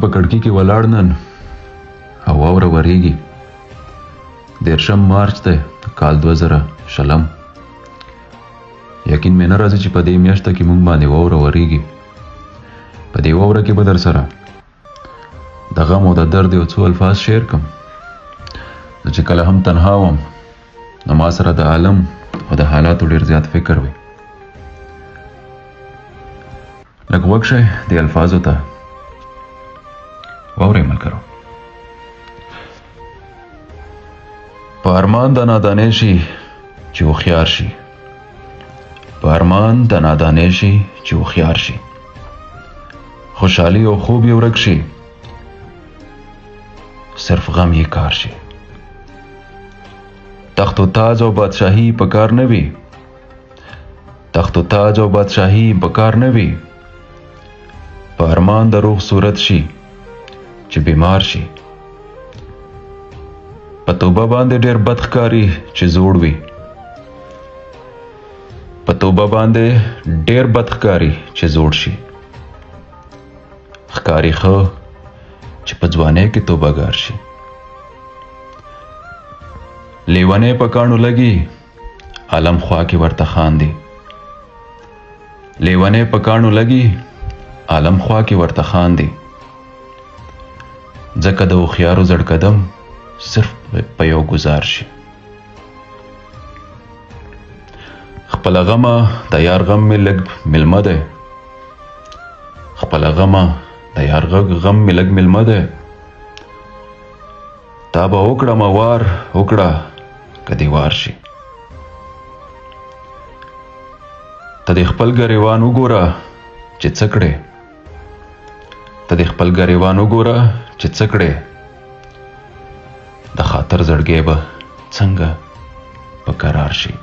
په کړکۍ کې ولاړ نن او واوره ورېږي. 13 مارچ دی کال 2020. یقین مې نه راځي چې په دې میاشته کې مونږ باندې واوره ورېږي. په دې واوره کې به در سره د غم او د درد یو څو الفاظ شیر کم. زه چې کله هم تنها وم نو ما سره د عالم او د حالاتو ډېر زیات فکر وي. لږ غوږ شئ دې الفاظو ته. واورئ ملګرو. په ارمان د نادانۍ شي چې هوښیار شي. په ارمان د نادانۍ شي چې هوښیار شي. خوشحالي او خوب یې ورک شي، صرف غم یې کار شي. تخت و تاج او بادشاهي په کار نه وي. تخت و تاج او بادشاهي په کار نه وي. په ارمان د روح صورت شي چې بیمار شي. په توبه باندې ډېر بد ښکاري چې زوړ وي. په توبه باندې ډېر بد ښکاري چې زوړ شي. ښکاري ښه چې په ځوانۍ کې توبهګار شي. لیونی په کاڼو لګي عالم خوا کې ورته خاندي. لیونی په کاڼو لګي عالم خوا کې ورته خاندي. ځکه د هوښیارو زړ قدم صرف په یو گزار شي. خپله غمه د یار غم مې لږ ملمه دی. خپله غمه د یار غم مې لږ ملمه دی. تا به وکړه موار وکړه که دې وار شي. ته دې خپل ګریوان وګوره چې څه کړې. ته دې خپل ګریوان وګوره چې څه کړې. د خاطر زړګی به څنګه په قرار شي.